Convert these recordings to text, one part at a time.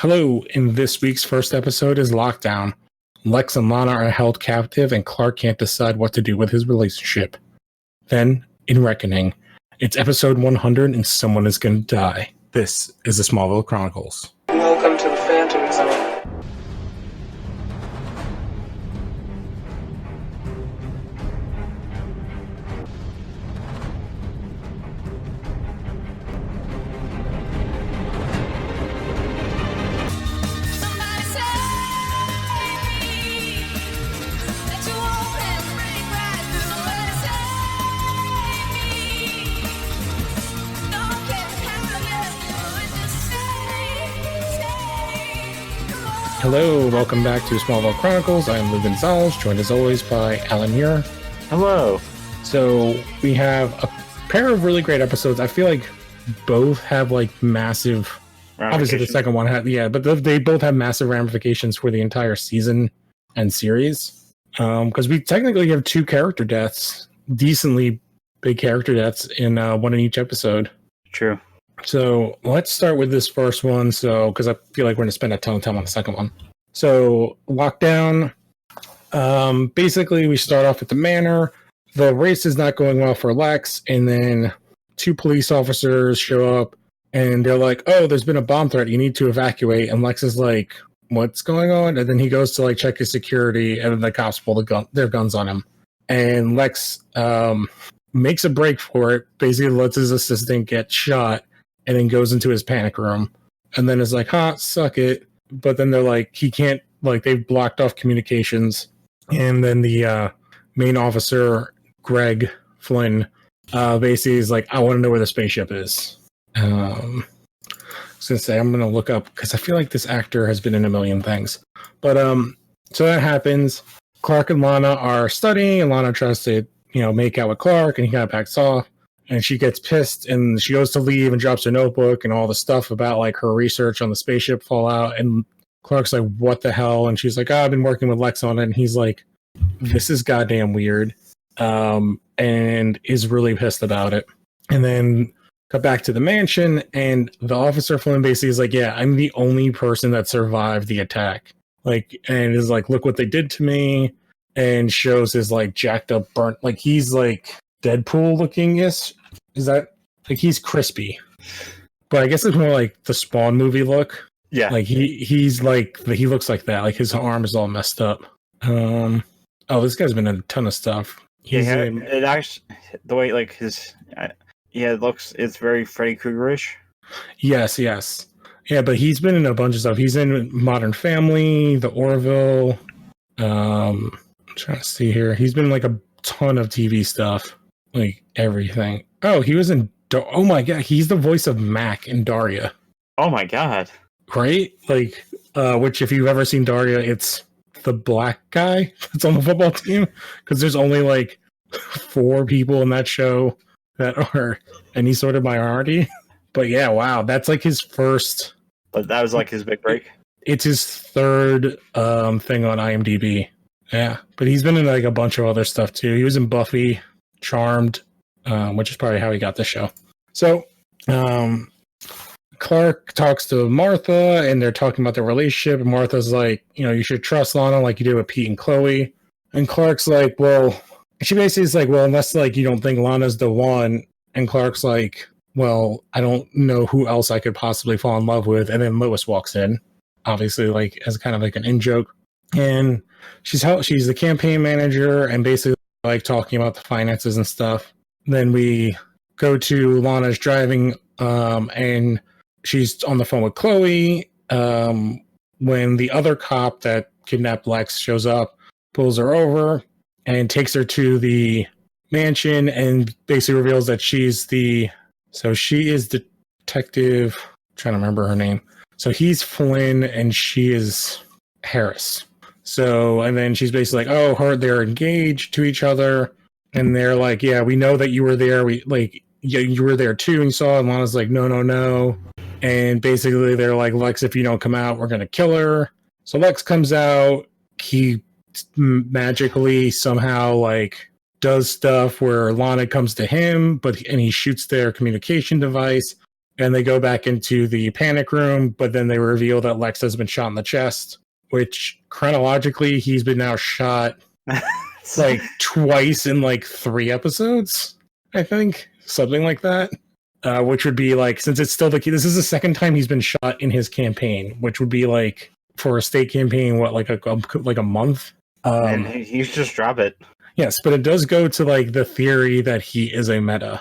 Hello, in this week's first episode is Lockdown. Lex and Lana are held captive and Clark can't decide what to do with his relationship. Then, in Reckoning, it's episode 100 and someone is going to die. This is the Smallville Chronicles. Welcome to the Phantom Zone. Hello, welcome back to Smallville Chronicles. I am Lou Gonzalez, joined as always by Alan Muir. Hello. So we have a pair of really great episodes. I feel like both have like massive, obviously the second one had, but they both have massive ramifications for the entire season and series. Because we technically have two character deaths, decently big character deaths in one in each episode. True. So let's start with this first one. So, because I feel like we're going to spend a ton of time on the second one. So, Lockdown. Basically, we start off at the manor. The race is not going well for Lex, and then two police officers show up, and they're like, "Oh, there's been a bomb threat. You need to evacuate." And Lex is like, "What's going on?" And then he goes to like check his security, and then the cops pull their guns on him. And Lex makes a break for it. Basically, lets his assistant get shot. And then goes into his panic room and then is like, suck it. But then they're like, he can't, like, they've blocked off communications. And then the main officer, Greg Flynn, basically is like, I want to know where the spaceship is. I was going to say, I'm going to look up because I feel like this actor has been in a million things. But so that happens. Clark and Lana are studying, and Lana tries to, make out with Clark, and he kind of backs off. And she gets pissed and she goes to leave and drops her notebook and all the stuff about like her research on the spaceship fallout. And Clark's like, what the hell? And she's like, I've been working with Lex on it. And he's like, this is goddamn weird. And is really pissed about it. And then got back to the mansion and the officer Flynn basically is like, yeah, I'm the only person that survived the attack. Like, and is like, look what they did to me. And shows his like jacked up burnt, like he's like Deadpool looking is that like he's crispy, but I guess it's more like the Spawn movie look. Yeah, like he's like he looks like that. Like his arm is all messed up. This guy's been in a ton of stuff. It actually the way like his it looks, it's very Freddy Krueger-ish. Yes, yeah, but he's been in a bunch of stuff. He's in Modern Family, The Orville. I'm trying to see here. He's been in like a ton of TV stuff. Like everything. Oh, he was in. Oh my god, he's the voice of Mac in Daria. Oh my god! Right? Like, which if you've ever seen Daria, it's the black guy that's on the football team. Because there's only like 4 people in that show that are any sort of minority. But yeah, wow, that's like his first. But that was like his big break. It's his third thing on IMDb. Yeah, but he's been in like a bunch of other stuff too. He was in Buffy. Charmed, which is probably how he got the show. So Clark talks to Martha and they're talking about their relationship, and Martha's like, you should trust Lana like you did with Pete and Chloe. And Clark's like, well, she basically is like, well, unless like you don't think Lana's the one. And Clark's like, well, I don't know who else I could possibly fall in love with. And then Lois walks in, obviously like as kind of like an in-joke, and she's the campaign manager and basically like talking about the finances and stuff. Then we go to Lana's driving, and she's on the phone with Chloe. When the other cop that kidnapped Lex shows up, pulls her over and takes her to the mansion and basically reveals that she is Detective, I'm trying to remember her name. So he's Flynn and she is Harris. So, and then she's basically like, they're engaged to each other. And they're like, yeah, we know that you were there. You were there too. And you saw, and Lana's like, no. And basically they're like, Lex, if you don't come out, we're going to kill her. So Lex comes out. He magically somehow like does stuff where Lana comes to him, and he shoots their communication device. and they go back into the panic room, but then they reveal that Lex has been shot in the chest, which chronologically he's been now shot like twice in like 3 episodes, I think, something like that. Which would be like, since it's still this is the second time he's been shot in his campaign, which would be like for a state campaign, what, like a month? And he should just drop it. Yes, but it does go to like the theory that he is a meta.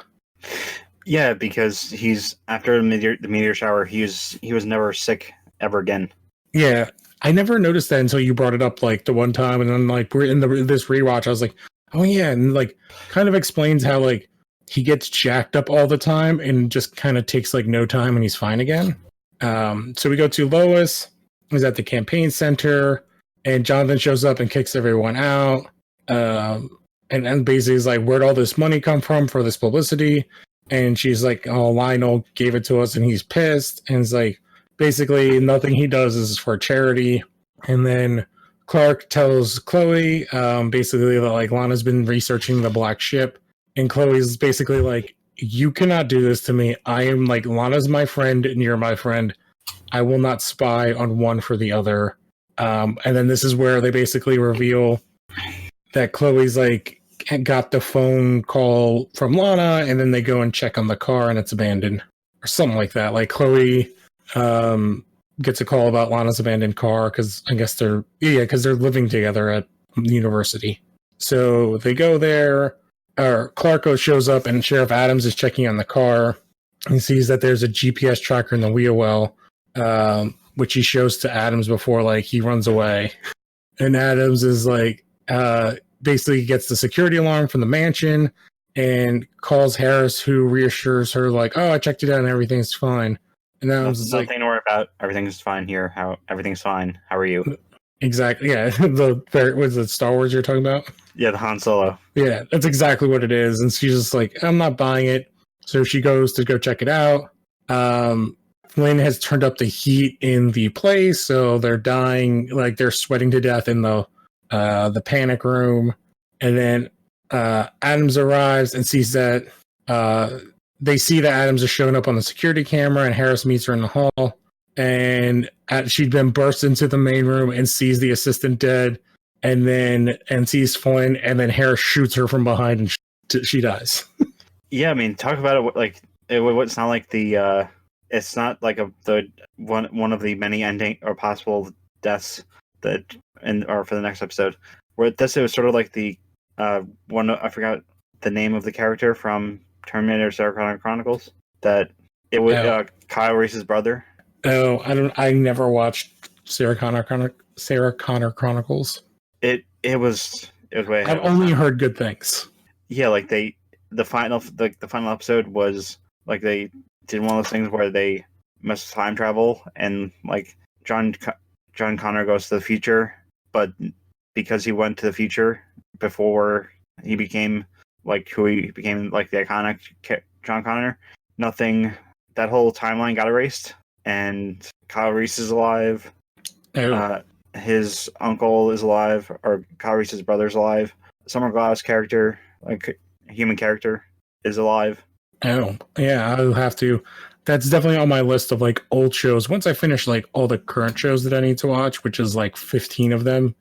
Yeah, because he's after the meteor shower, he was never sick ever again. Yeah, I never noticed that until you brought it up like the one time, and then like we're in this rewatch, I was like, oh yeah, and like kind of explains how like he gets jacked up all the time and just kind of takes like no time and he's fine again. So we go to Lois, who's at the campaign center, and Jonathan shows up and kicks everyone out. And basically is like, where'd all this money come from for this publicity? And she's like, oh, Lionel gave it to us and he's pissed. And it's like, basically nothing he does is for charity. And then Clark tells Chloe, basically that like Lana's been researching the black ship. And Chloe's basically like, you cannot do this to me. I am like, Lana's my friend and you're my friend. I will not spy on one for the other. And then this is where they basically reveal that Chloe's like got the phone call from Lana, and then they go and check on the car and it's abandoned or something like that. Like Chloe gets a call about Lana's abandoned car because I guess they're living together at university. So they go there. Clarko shows up and Sheriff Adams is checking on the car. He sees that there's a GPS tracker in the wheel well, which he shows to Adams before like he runs away. And Adams is like, basically gets the security alarm from the mansion and calls Harris, who reassures her like, oh, I checked it out and everything's fine. And Adams nothing to worry about. Everything's fine here. Everything's fine. How are you? Exactly. Yeah. Was it Star Wars you're talking about? Yeah, the Han Solo. Yeah, that's exactly what it is. And she's just like, I'm not buying it. So she goes to go check it out. Flynn has turned up the heat in the place, so they're dying, like they're sweating to death in the panic room. And then Adams arrives and sees that they see that Adams is showing up on the security camera, and Harris meets her in the hall. And she'd been burst into the main room and sees the assistant dead, and sees Flynn, and then Harris shoots her from behind and she dies. Yeah, I mean, talk about it like it's not like the it's not like the one of the many ending or possible deaths that or for the next episode. Where this it was sort of like the one, I forgot the name of the character from Terminator Sarah Connor Chronicles. That it was Kyle Reese's brother. Oh, I never watched Sarah Connor Chronicles. It was way ahead. I've only heard good things. Yeah, like the final episode was like they did one of those things where they messed with time travel, and like John Connor goes to the future, but because he went to the future before he became like who he became, like the iconic John Connor, that whole timeline got erased, and Kyle Reese is alive. Oh. His uncle is alive, or Kyle Reese's brother's alive. Summer Glau character, like human character, is alive. Oh, yeah, I'll have to. That's definitely on my list of like old shows. Once I finish like all the current shows that I need to watch, which is like 15 of them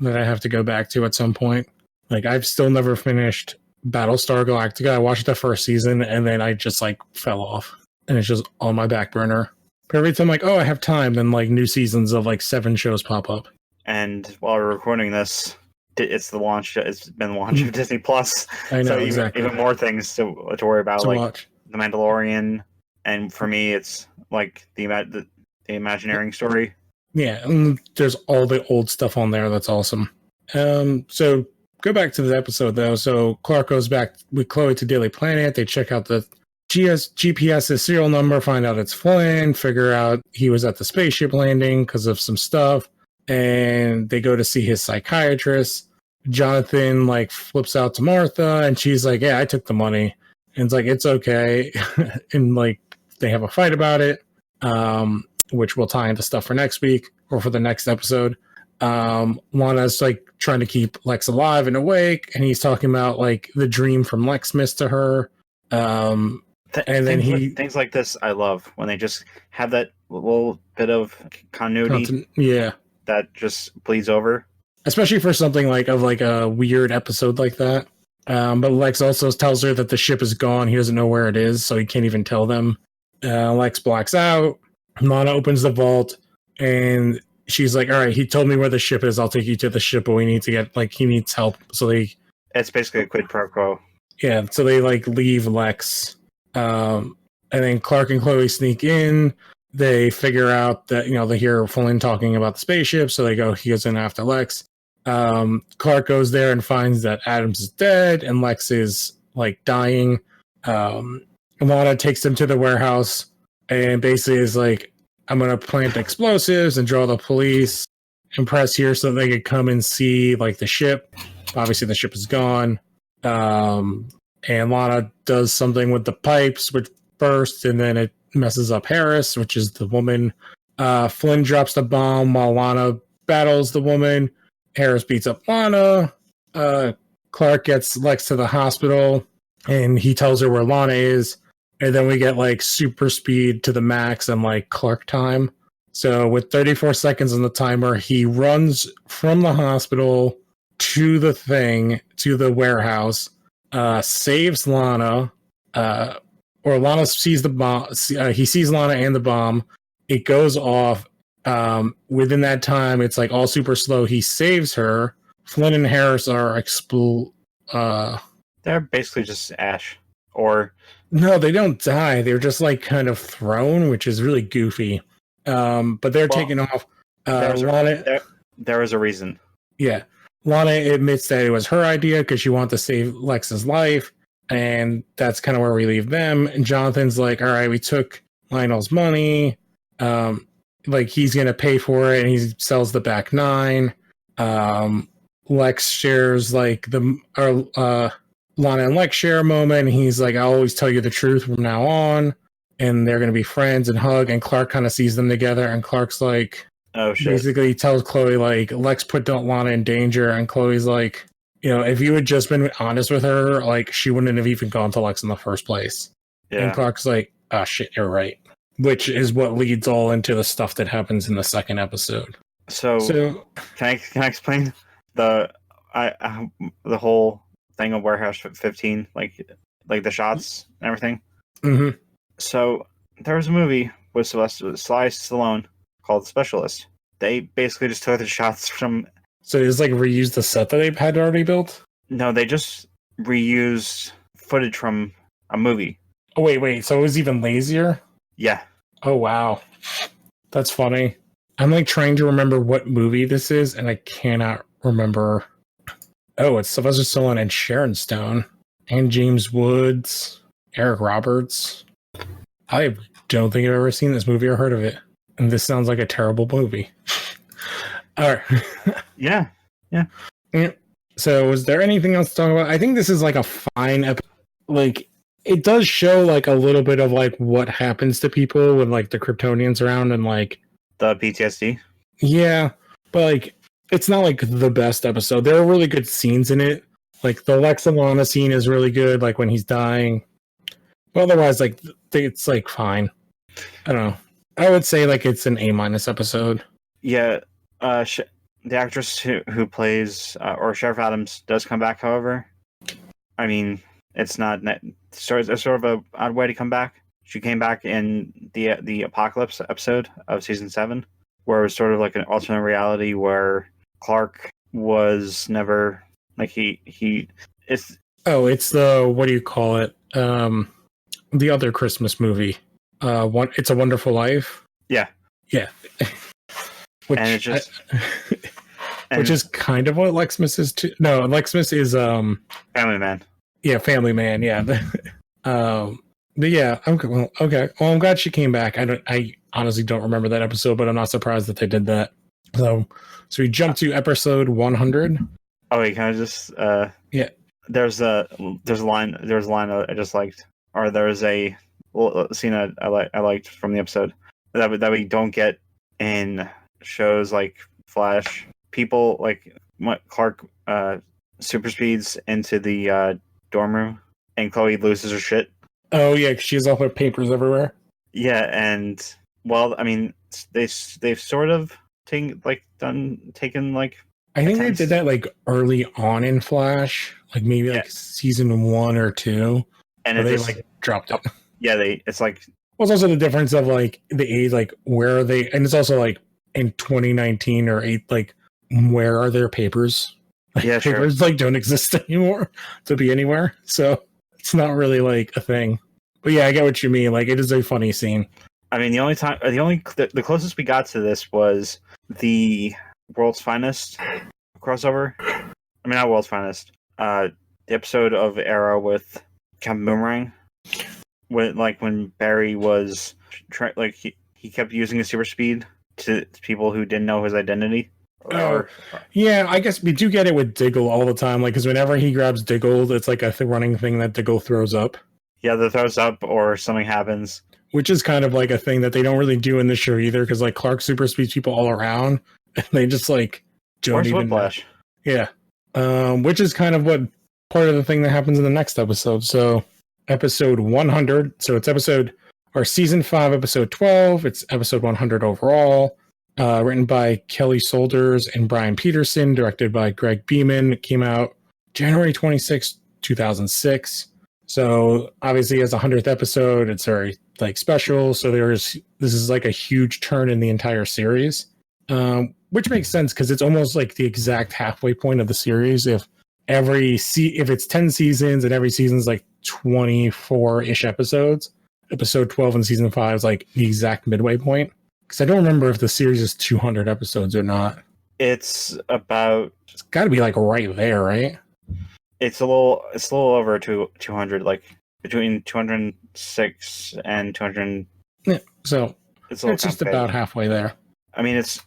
that I have to go back to at some point. Like I've still never finished Battlestar Galactica. I watched the first season and then I just like fell off, and it's just on my back burner. But every time I'm like, oh, I have time, then like new seasons of like 7 shows pop up. And while we're recording this, it's the launch. It's been the launch of Disney Plus. I know, so exactly. Even more things to worry about, to like watch. The Mandalorian, and for me, it's like the Imagineering story. Yeah, and there's all the old stuff on there. That's awesome. So go back to the episode though. So Clark goes back with Chloe to Daily Planet. They check out the GPS's serial number, find out it's Flynn, figure out he was at the spaceship landing because of some stuff, and they go to see his psychiatrist. Jonathan like flips out to Martha, and she's like, yeah, I took the money. And it's like, it's okay. And like they have a fight about it, which will tie into stuff for next week or for the next episode. Lana's like trying to keep Lex alive and awake, and he's talking about like the dream from Lex Smith to her. And then things like this I love when they just have that little bit of continuity yeah, that just bleeds over. especially for something like a weird episode like that. But Lex also tells her that the ship is gone. He doesn't know where it is, so he can't even tell them. Lex blacks out. Lana opens the vault, and she's like, "All right, he told me where the ship is. I'll take you to the ship, but we need to get he needs help." So It's basically a quid pro quo. yeah, so they leave Lex, and then Clark and Chloe sneak in. They figure out that they hear Flynn talking about the spaceship, so he goes in after Lex. Clark goes there and finds that Adams is dead and Lex is dying. Lana takes him to the warehouse and basically is like, I'm gonna plant explosives and draw the police and press here so that they could come and see the ship. Obviously the ship is gone. And Lana does something with the pipes which burst, and then it messes up Harris, which is the woman. Flynn drops the bomb while Lana battles the woman. Harris beats up Lana. Clark gets Lex to the hospital, and he tells her where Lana is. And then we get super speed to the max and Clark time. So with 34 seconds on the timer, he runs from the hospital to the warehouse, saves Lana, or Lana sees the bomb. He sees Lana and the bomb. It goes off. Within that time, it's all super slow. He saves her. Flynn and Harris are They're basically just ash. Or no, they don't die. They're just kind of thrown, which is really goofy. But they're taken off. There was a reason. Yeah. Lana admits that it was her idea because she wanted to save Lex's life. And that's kind of where we leave them. And Jonathan's like, all right, we took Lionel's money. He's going to pay for it. And he sells the back nine. Lex shares Lana and Lex share a moment. And he's like, I'll always tell you the truth from now on. And they're going to be friends and hug. And Clark kind of sees them together. And Clark's like, oh, shit. Basically tells Chloe, Lex put Lana in danger. And Chloe's like, if you had just been honest with her, she wouldn't have even gone to Lex in the first place. Yeah. And Clark's like, oh, shit, you're right. Which is what leads all into the stuff that happens in the second episode. So can I explain the whole thing of Warehouse 15, like the shots and everything? Mm-hmm. So there was a movie with Sly Stallone called The Specialist. They basically just took the shots from. So it's reused the set that they had already built? No, they just reused footage from a movie. Oh wait, so it was even lazier? Yeah. Oh wow. That's funny. I'm trying to remember what movie this is, and I cannot remember. Oh, it's Sylvester Stallone and Sharon Stone. And James Woods. Eric Roberts. I don't think I've ever seen this movie or heard of it. And this sounds like a terrible movie. All right. Yeah. So, is there anything else to talk about? I think this is a fine episode. It does show a little bit of what happens to people when the Kryptonians around and the PTSD. Yeah, but it's not the best episode. There are really good scenes in it. The Lex and Lana scene is really good. When he's dying. But otherwise, it's fine. I don't know. I would say it's an A- episode. Yeah. The actress who plays or Sheriff Adams does come back. However, I mean, it's not sort of a odd way to come back. She came back in the Apocalypse episode of season 7, where it was sort of an alternate reality where Clark was never it's the, what do you call it? The other Christmas movie. It's a Wonderful Life. Yeah. Which, and it's just which is kind of what Lexmas is too. No, Lexmas is Family Man. Yeah, Family Man. Yeah. But yeah, okay. Well, I'm glad she came back. I honestly don't remember that episode, but I'm not surprised that they did that. So we jump to episode 100. Oh wait, can I just yeah. There's a line I just liked, or there's a scene I liked from the episode that we don't get in shows like Flash. People Clark super speeds into the dorm room, and Chloe loses her shit. Oh yeah, 'cause she has all her papers everywhere. Yeah, and well, I mean, they've sort of taken like I think they attempts. did that like early on in Flash, like maybe Yeah. like season 1 or 2, and where it they just like dropped it. it's like Well, it's also the difference of like the age, like where are they, and it's also like in 2019 or 8, like where are their papers? Like, Yeah, sure. papers like don't exist anymore to be anywhere, so it's not really like a thing. But yeah, I get what you mean. Like it is a funny scene. I mean, the closest we got to this was the World's Finest crossover. I mean, not World's Finest. The episode of Arrow with Captain Boomerang, when Barry was he kept using his super speed to people who didn't know his identity. Yeah, I guess we do get it with Diggle all the time. Like, because whenever he grabs Diggle, it's like a running thing that Diggle throws up. Yeah, that throws up or something happens. Which is kind of like a thing that they don't really do in the show either, because like Clark super speeds people all around, and they just like don't Where's even. Whiplash? Yeah, which is kind of what part of the thing that happens in the next episode. So, episode 100. So it's season 5, episode 12. It's episode 100 overall. Written by Kelly Solders and Brian Peterson, directed by Greg Beeman. It came out January 26, 2006. So obviously as a 100th episode, it's very like special. So this is like a huge turn in the entire series, which makes sense because it's almost like the exact halfway point of the series. If it's 10 seasons and every season's like 24-ish episodes, episode 12 in season 5 is like the exact midway point. Because I don't remember if the series is 200 episodes or not. It's got to be like right there, right? It's a little over 200, like between 206 and 200. Yeah, so it's just about halfway there. I mean, it's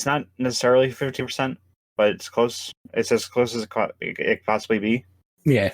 not necessarily 50%, but it's close. It's as close as it could possibly be. Yeah.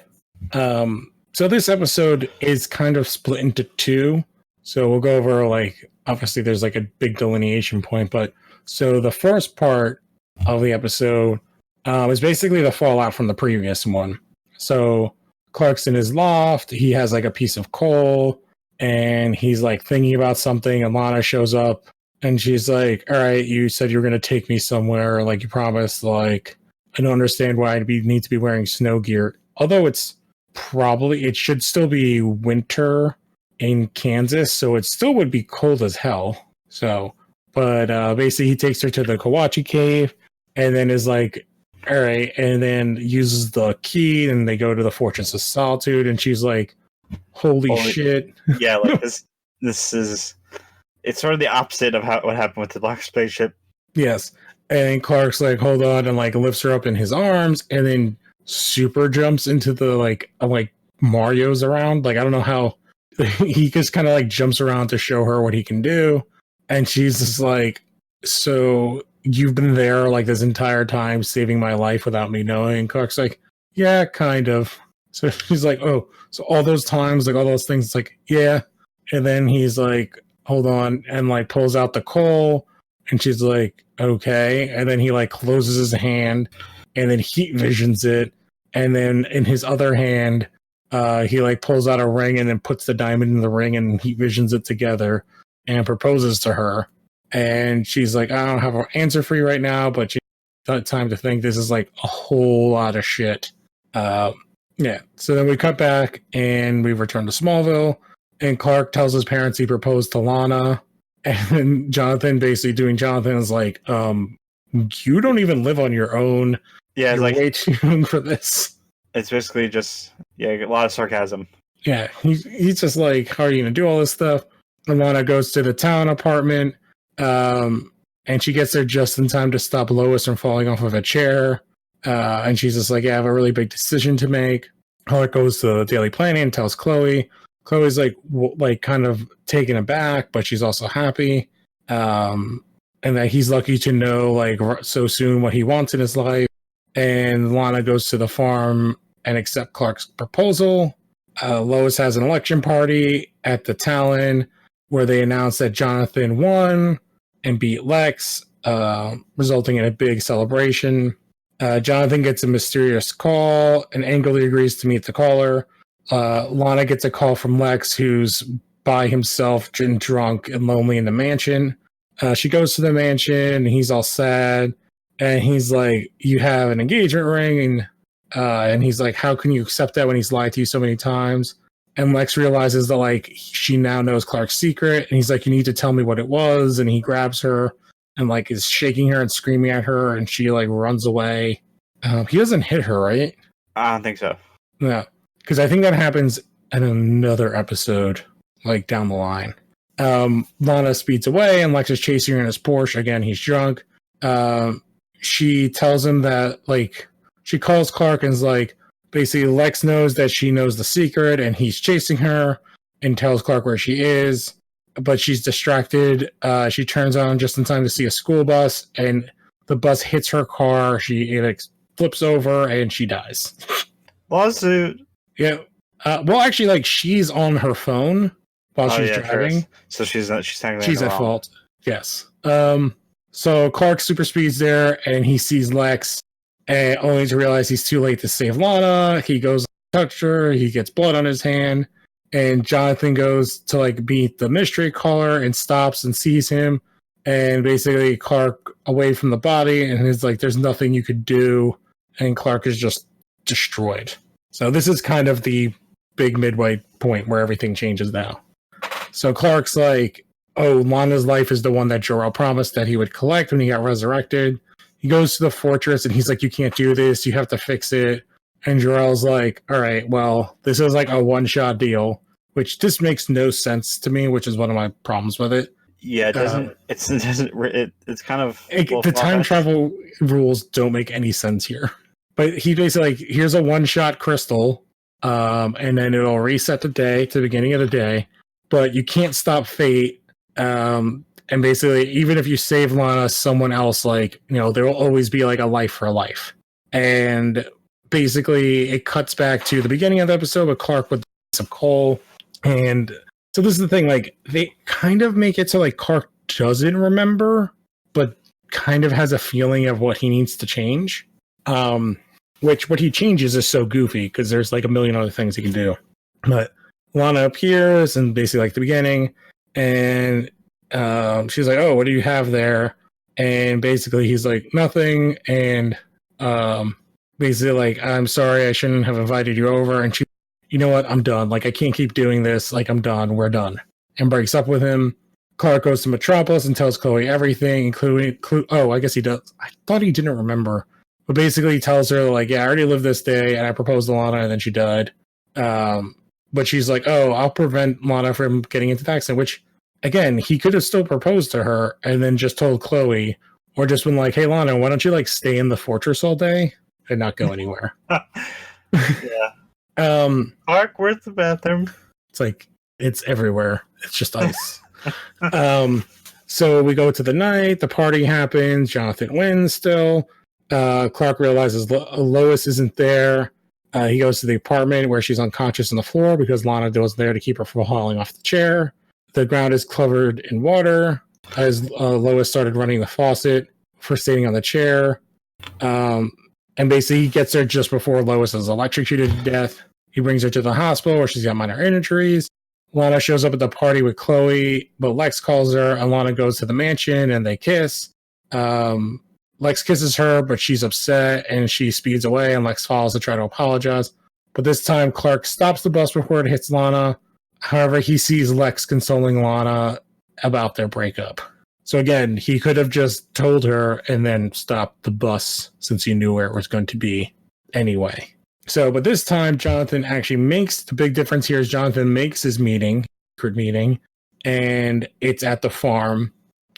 So this episode is kind of split into 2. So we'll go over, like, obviously there's like a big delineation point, but so the first part of the episode is basically the fallout from the previous one. So Clark's in his loft, he has like a piece of coal, and he's like thinking about something, and Lana shows up, and she's like, all right, you said you were going to take me somewhere, like you promised, like, I don't understand why I'd need to be wearing snow gear. Although it should still be winter in Kansas, so it still would be cold as hell. So, but basically he takes her to the Kawachi cave and then is like, all right, and then uses the key and they go to the Fortress of Solitude, and she's like, holy shit. Yeah, like this is, it's sort of the opposite of what happened with the Black Spaceship. Yes. And Clark's like, hold on, and like lifts her up in his arms and then super jumps into the like Mario's around. Like, I don't know how he just kind of like jumps around to show her what he can do, and she's just like, so you've been there like this entire time saving my life without me knowing? And Clark's like, yeah, kind of. So she's like, oh, so all those times, like all those things. It's like, yeah. And then he's like, hold on, and like pulls out the coal, and she's like, okay. And then he like closes his hand and then heat visions it, and then in his other hand he like pulls out a ring and then puts the diamond in the ring and he visions it together and proposes to her. And she's like, I don't have an answer for you right now, but she got time to think. This is like a whole lot of shit. Yeah. So then we cut back and we return to Smallville, and Clark tells his parents he proposed to Lana, and Jonathan basically doing Jonathan is like, you don't even live on your own. Yeah, you're like way too young for this. It's basically just a lot of sarcasm. Yeah, he's just like, how are you gonna do all this stuff? And Lana goes to the town apartment, and she gets there just in time to stop Lois from falling off of a chair. And she's just like, yeah, I have a really big decision to make. Clark goes to the Daily Planet and tells Chloe. Chloe's like kind of taken aback, but she's also happy. And that he's lucky to know like so soon what he wants in his life. And Lana goes to the farm and accept Clark's proposal. Lois has an election party at the Talon where they announce that Jonathan won and beat Lex, resulting in a big celebration. Jonathan gets a mysterious call and angrily agrees to meet the caller. Lana gets a call from Lex, who's by himself and drunk and lonely in the mansion. She goes to the mansion, and he's all sad. And he's like, "You have an engagement ring." And he's like, "How can you accept that when he's lied to you so many times?" And Lex realizes that, like, she now knows Clark's secret. And he's like, "You need to tell me what it was." And he grabs her and, like, is shaking her and screaming at her. And she, like, runs away. He doesn't hit her, right? I don't think so. Yeah. Because I think that happens in another episode, like, down the line. Lana speeds away, and Lex is chasing her in his Porsche. Again, he's drunk. She tells him that, like, she calls Clark and is like, basically, Lex knows that she knows the secret, and he's chasing her, and tells Clark where she is, but she's distracted. She turns on just in time to see a school bus, and the bus hits her car. It like, flips over, and she dies. Lawsuit. Yeah. Well, actually, like, she's on her phone while she's driving. So she's technically she's at fault. Yes. So Clark super speeds there, and he sees Lex, and only to realize he's too late to save Lana. He goes to touch her. He gets blood on his hand, and Jonathan goes to, like, beat the mystery caller and stops and sees him, and basically Clark away from the body, and he's like, "There's nothing you could do," and Clark is just destroyed. So this is kind of the big midway point where everything changes now. So Clark's like, "Oh, Lana's life is the one that Jor-El promised that he would collect when he got resurrected." He goes to the fortress, and he's like, "You can't do this. You have to fix it." And Jor-El's like, "All right, well, this is like a one-shot deal," which just makes no sense to me, which is one of my problems with it. Yeah, it doesn't. It's kind of the time travel rules don't make any sense here. But he basically, like, here's a one-shot crystal, and then it'll reset the day to the beginning of the day. But you can't stop fate. And basically, even if you save Lana, someone else, like, you know, there will always be like a life for a life. And basically, it cuts back to the beginning of the episode with Clark with some coal. And so this is the thing, like, they kind of make it so, like, Clark doesn't remember, but kind of has a feeling of what he needs to change. Which what he changes is so goofy because there's like a million other things he can do. But Lana appears and basically like the beginning, and she's like, "Oh, what do you have there?" And basically he's like, "Nothing." And basically like, "I'm sorry, I shouldn't have invited you over." And she, "You know what? I'm done. Like, I can't keep doing this. Like, I'm done. We're done." And breaks up with him. Clark goes to Metropolis and tells Chloe everything, including I guess he does. I thought he didn't remember. But basically he tells her, like, "Yeah, I already lived this day, and I proposed to Lana, and then she died." But she's like, "Oh, I'll prevent Lana from getting into the accident," which, again, he could have still proposed to her and then just told Chloe, or just been like, "Hey, Lana, why don't you, like, stay in the fortress all day and not go anywhere?" Yeah. Clark, where's the bathroom? It's like, it's everywhere. It's just ice. So we go to the night. The party happens. Jonathan wins still. Clark realizes Lois isn't there. He goes to the apartment where she's unconscious on the floor because Lana wasn't there to keep her from falling off the chair. The ground is covered in water as Lois started running the faucet for sitting on the chair. And basically he gets there just before Lois is electrocuted to death. He brings her to the hospital where she's got minor injuries. Lana shows up at the party with Chloe, but Lex calls her, and Lana goes to the mansion and they kiss. Lex kisses her, but she's upset and she speeds away, and Lex follows to try to apologize. But this time, Clark stops the bus before it hits Lana. However, he sees Lex consoling Lana about their breakup. So again, he could have just told her and then stopped the bus since he knew where it was going to be anyway. So, but this time, Jonathan actually makes the big difference here is Jonathan makes his secret meeting, and it's at the farm.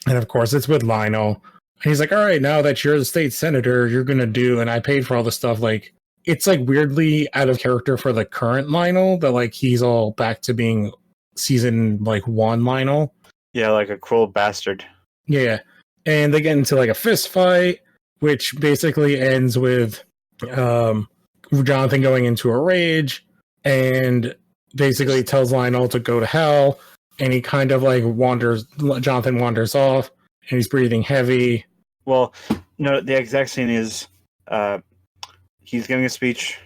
And of course, it's with Lionel. And he's like, "All right, now that you're the state senator, you're going to do, and I paid for all this stuff." Like, it's like weirdly out of character for the current Lionel, that like he's all back to being season like 1 Lionel. Yeah, like a cruel bastard. Yeah. And they get into like a fist fight, which basically ends with Jonathan going into a rage and basically tells Lionel to go to hell. And he kind of like Jonathan wanders off, and he's breathing heavy. Well, no, the exact scene is he's giving a speech,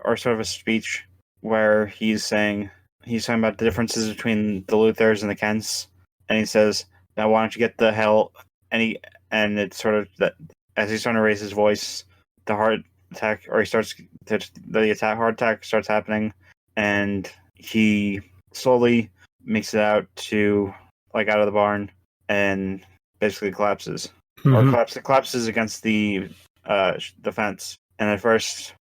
or sort of a speech, where he's talking about the differences between the Luthers and the Kents, and he says, "Now why don't you get the hell?" And it's sort of that as he's trying to raise his voice, the heart attack, or heart attack starts happening, and he slowly makes it out to out of the barn and basically collapses, or collapses against the fence. And at first,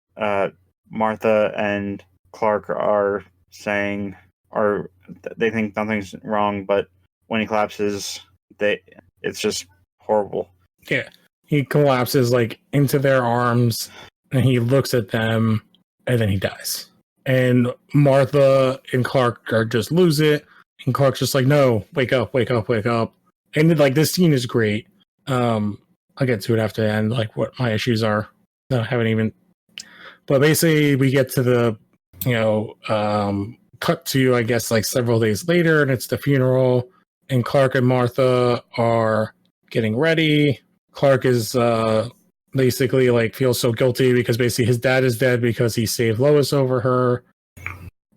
Martha and Clark are saying, or they think nothing's wrong, but when he collapses, it's just horrible. Yeah, he collapses into their arms, and he looks at them, and then he dies. And Martha and Clark just lose it, and Clark's just like, "No, wake up, wake up, wake up!" And this scene is great. I'll get to it after the end, what my issues are. I haven't even. But basically, we get to the, cut to, I guess, several days later, and it's the funeral, and Clark and Martha are getting ready. Clark is basically feels so guilty because basically his dad is dead because he saved Lois over her.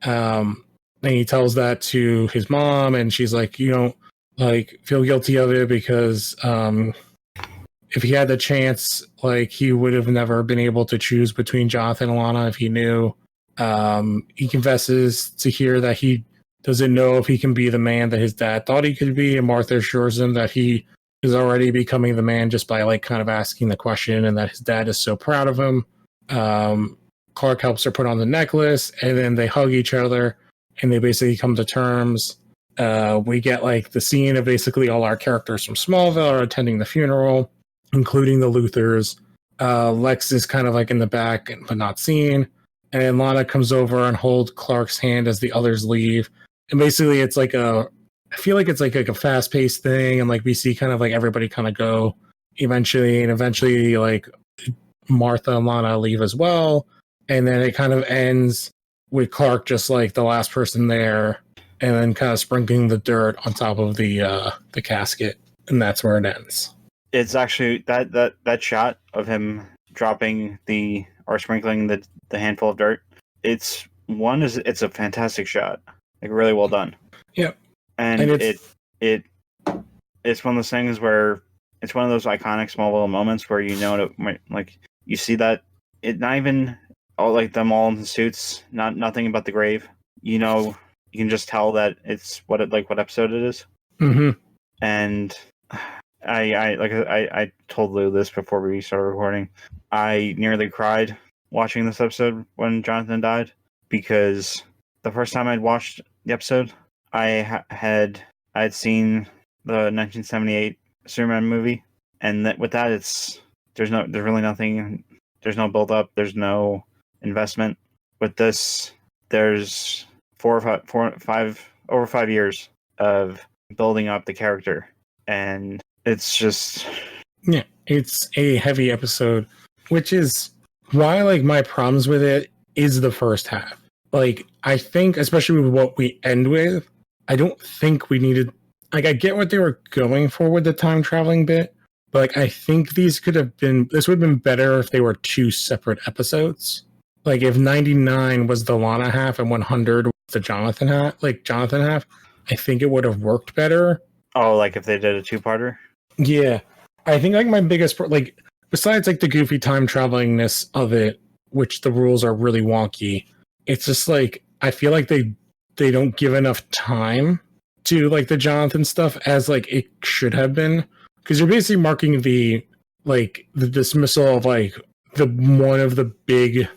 And he tells that to his mom, and she's like, "You don't feel guilty of it because if he had the chance, he would have never been able to choose between Jonathan and Lana if he knew." He confesses to hear that he doesn't know if he can be the man that his dad thought he could be, and Martha assures him that he is already becoming the man just by kind of asking the question, and that his dad is so proud of him. Clark helps her put on the necklace, and then they hug each other, and they basically come to terms. We get the scene of basically all our characters from Smallville are attending the funeral, including the Luthers. Lex is kind of in the back, but not seen. And Lana comes over and holds Clark's hand as the others leave. And basically it's I feel like it's a fast-paced thing, and we see kind of everybody kind of go eventually, and eventually Martha and Lana leave as well, and then it kind of ends with Clark just the last person there, and then kind of sprinkling the dirt on top of the casket, and that's where it ends. It's actually that shot of him dropping sprinkling the handful of dirt. It's a fantastic shot, really well done. Yep. And it's one of those things where it's one of those iconic Smallville moments where you see that it not even them all in suits, nothing about the grave. You can just tell that it's what episode it is. Mm-hmm. And I told Lou this before we started recording. I nearly cried watching this episode when Jonathan died, because the first time I'd watched the episode, I had seen the 1978 Superman movie, and with that, there's really nothing. There's no build up. There's no investment. With this, there's over 5 years of building up the character, and it's just it's a heavy episode, which is why my problems with it is the first half. I think, especially with what we end with, I don't think we needed. I get what they were going for with the time traveling bit, but I think this would have been better if they were two separate episodes. If 99 was the Lana half and 100 was the Jonathan half, I think it would have worked better. Oh, if they did a two-parter? Yeah. I think my biggest besides the goofy time travelingness of it, which the rules are really wonky, it's just I feel they don't give enough time to the Jonathan stuff as it should have been, because you're basically marking the dismissal of the one of the big,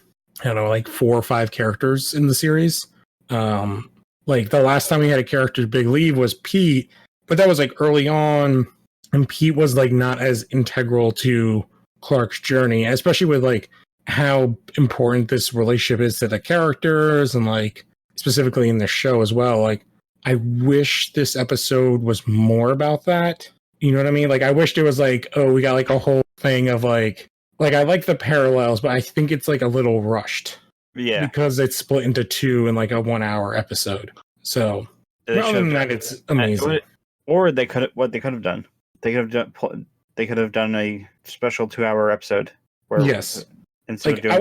I don't know, 4 or 5 characters in the series. The last time we had a character big leave was Pete, but that was early on, and Pete was not as integral to Clark's journey, especially with how important this relationship is to the characters, and specifically in the show as well. I wish this episode was more about that. You know what I mean? I wished it was oh, we got a whole thing of I like the parallels, but I think it's a little rushed. Yeah. Because it's split into 2 in a 1 hour episode. So other than that, it's amazing. Or they could have done. They could have done a special 2-hour episode where yes. instead of doing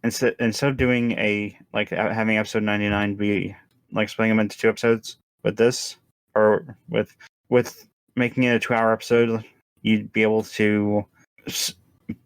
instead of doing having episode 99 be like splitting them into 2 episodes with this, or with making it a 2-hour episode, you'd be able to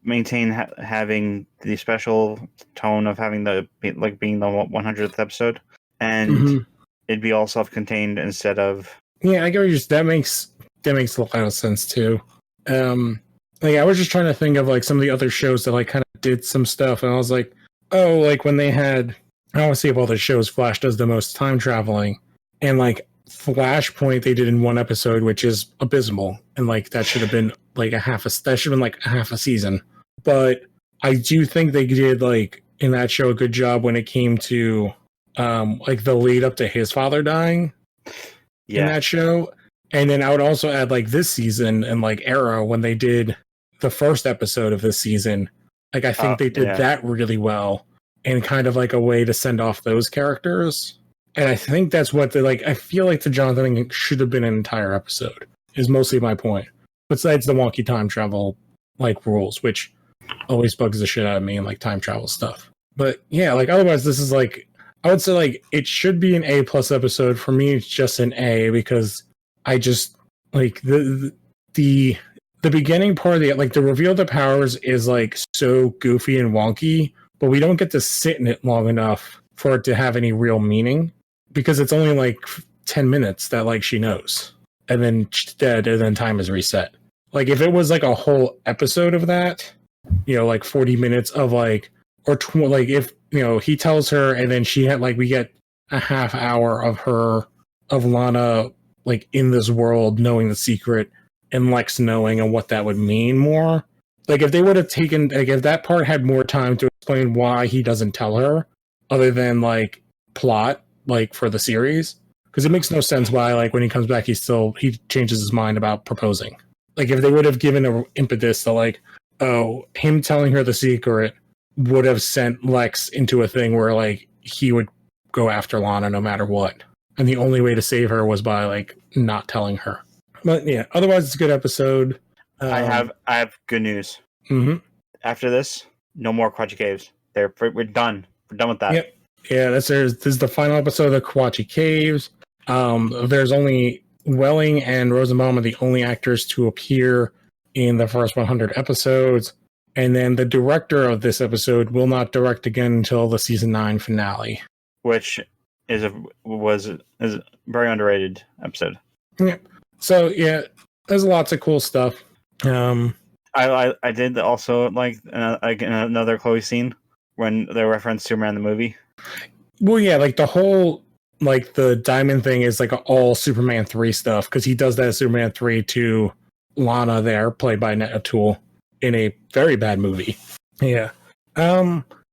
maintain having the special tone of having being the 100th episode, and it'd be all self-contained instead of. Yeah, I get what you're. That makes a lot of sense too. I was just trying to think of like some of the other shows that like kind of did some stuff, and I was like, oh, like when they had. I don't see if all the shows Flash does the most time traveling, and like Flashpoint they did in 1 episode, which is abysmal, and like that should have been like a half a season. But I do think they did like in that show a good job when it came to like the lead up to his father dying in that show. And then I would also add like this season and like Arrow when they did the first episode of this season. Like I think they did that really well, and kind of like a way to send off those characters. And I think that's what I feel like the Jonathan thing should have been an entire episode, is mostly my point. Besides the wonky time travel like rules, which always bugs the shit out of me and like time travel stuff. But yeah, like otherwise this is like, I would say like it should be an A+ episode. For me it's just an A, because I just like the beginning part of the reveal of the powers is like so goofy and wonky, but we don't get to sit in it long enough for it to have any real meaning, because it's only like 10 minutes that like she knows, and then she's dead, and then time is reset. Like if it was like a whole episode of that, you know, like 40 minutes of like, or like if, you know, he tells her and then she had like, we get a half hour of Lana like in this world knowing the secret and Lex knowing, and what that would mean more. Like if they would have taken, like if that part had more time to explain why he doesn't tell her, other than like plot, like for the series, because it makes no sense why like when he comes back he changes his mind about proposing. Like if they would have given an impetus to like, oh, him telling her the secret would have sent Lex into a thing where like he would go after Lana no matter what, and the only way to save her was by like not telling her. But yeah, otherwise it's a good episode. I have good news. Mm-hmm. After this, no more Quatchy Caves. We're done. We're done with that. Yep. Yeah, this is the final episode of the Quatchy Caves. There's only Welling and Rosenbaum are the only actors to appear in the first 100 episodes, and then the director of this episode will not direct again until the season 9 finale, which is a very underrated episode. Yeah. So yeah, there's lots of cool stuff. I did also like another Chloe scene when they referenced Superman the movie. Well, yeah, like the whole like the diamond thing is like all Superman 3 stuff, because he does that as Superman 3 to Lana there, played by Annette O'Toole, in a very bad movie. Yeah.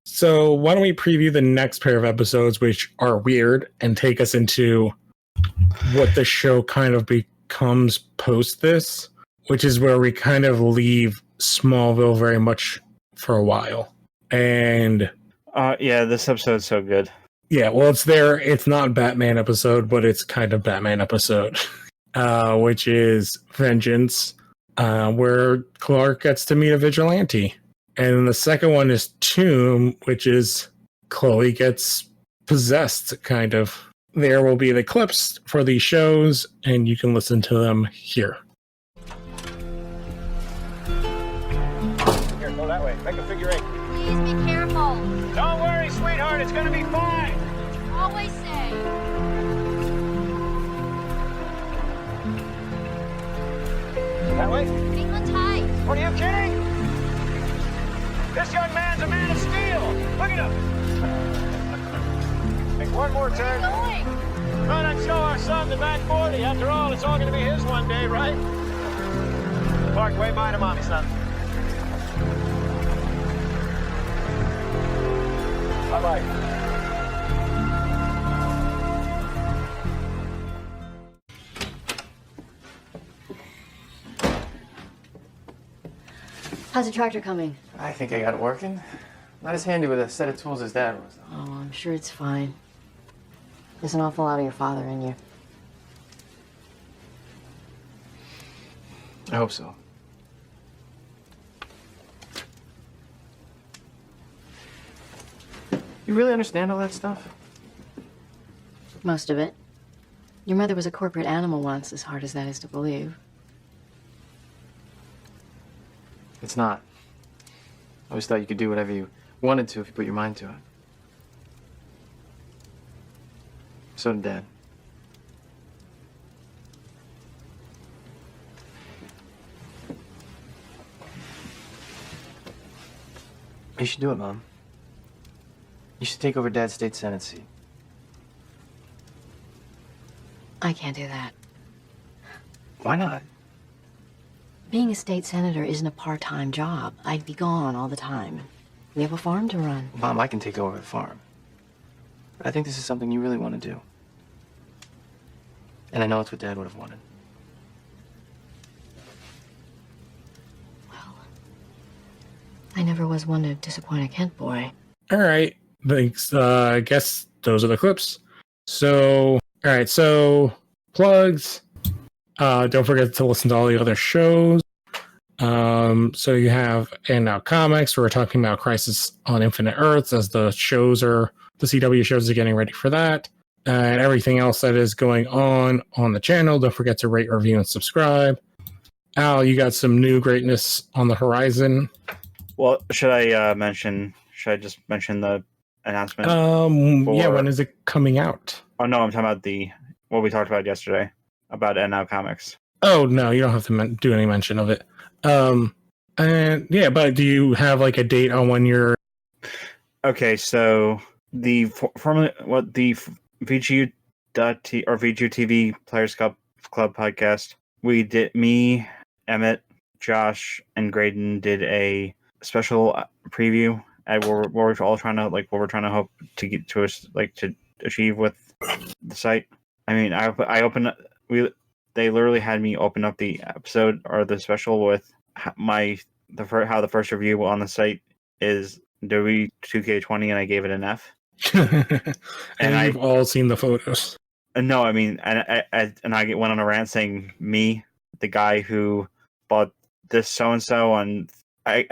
So why don't we preview the next pair of episodes, which are weird, and take us into what the show kind of becomes post this, which is where we kind of leave Smallville very much for a while. And yeah, this episode's so good. Yeah, well, it's not Batman episode, but it's kind of Batman episode, which is Vengeance, where Clark gets to meet a vigilante. And the second one is Tomb, which is Chloe gets possessed, kind of. There will be the clips for these shows, and you can listen to them here. Here, go that way. Make a figure 8. Please be careful. Don't worry, sweetheart. It's gonna be fine. Always say. That way? Hang on tight. Are you kidding? This young man's a man of steel. Look at him. Make one more turn. Where are you going? Run and show our son the back 40. After all, it's all going to be his one day, right? Park way by to mommy, son. Bye-bye. How's the tractor coming? I think I got it working. Not as handy with a set of tools as Dad was, though. Oh, I'm sure it's fine. There's an awful lot of your father in you. I hope so. You really understand all that stuff? Most of it. Your mother was a corporate animal once, as hard as that is to believe. It's not. I always thought you could do whatever you wanted to if you put your mind to it. So did Dad. You should do it, Mom. You should take over Dad's state senate seat. I can't do that. Why not? Being a state senator isn't a part-time job. I'd be gone all the time. We have a farm to run. Mom, I can take over the farm. But I think this is something you really want to do. And I know it's what Dad would have wanted. Well, I never was one to disappoint a Kent boy. All right. Thanks. I guess those are the clips. So, all right. So, plugs. Don't forget to listen to all the other shows. So you have And Now Comics, where we're talking about Crisis on Infinite Earths as the CW shows are getting ready for that. And everything else that is going on the channel. Don't forget to rate, review, and subscribe. Al, you got some new greatness on the horizon. Well, should I just mention the announcement? Yeah, when is it coming out? Oh no, I'm talking about what we talked about yesterday about And Now Comics. Oh no, you don't have to do any mention of it. And yeah, but do you have like a date on when you're? Okay, so the VGU or VGU TV Players Club podcast. We did, me, Emmett, Josh, and Graydon did a special preview at what we're all trying to hope to get to us to achieve with the site. I mean, they literally had me open up the episode or the special with how the first review on the site is W2K20, and I gave it an F. and you've all seen the photos. No, I mean, I went on a rant saying me, the guy who bought this so and so, and I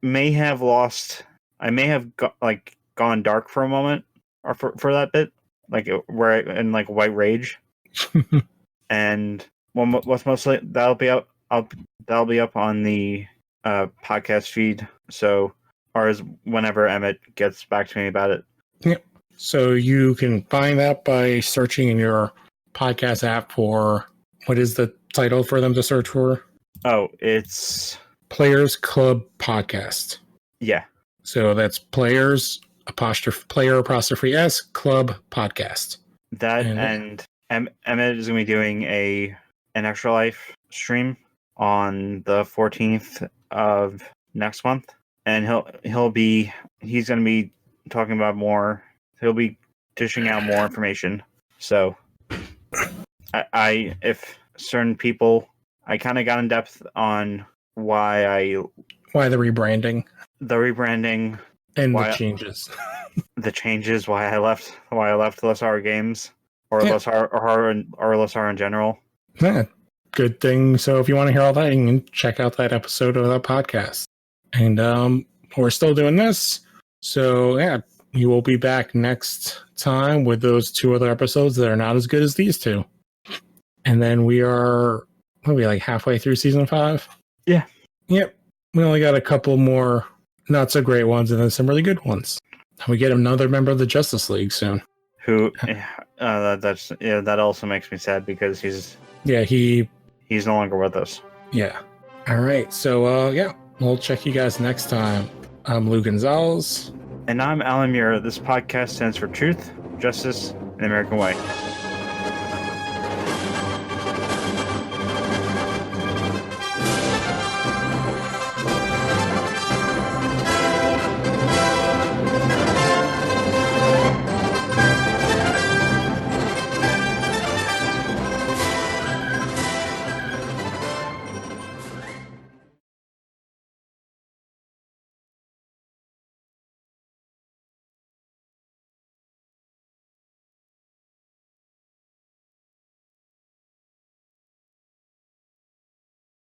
may have gone dark for a moment or for that bit, where in white rage, and what's mostly that'll be up on the podcast feed. So, or as whenever Emmett gets back to me about it. Yep. So you can find that by searching in your podcast app for, what is the title for them to search for? Oh, it's Players Club Podcast. Yeah. So that's Players _S Club Podcast. That and Emmett is going to be doing an Extra Life stream on the 14th of next month, and he's going to be talking about more. He'll be dishing out more information. So, if certain people, I kind of got in depth on why the rebranding, and the changes, why I left Losar Games or Losar in general. Yeah, good thing. So if you want to hear all that, you can check out that episode of the podcast. And we're still doing this, so yeah, you will be back next time with those 2 other episodes that are not as good as these 2. And then we are halfway through season 5. Yeah. Yep. We only got a couple more not so great ones, and then some really good ones. And we get another member of the Justice League soon. That also makes me sad because he's no longer with us. Yeah. All right. So we'll check you guys next time. I'm Lou Gonzalez. And I'm Alan Muir. This podcast stands for Truth, Justice, and the American Way.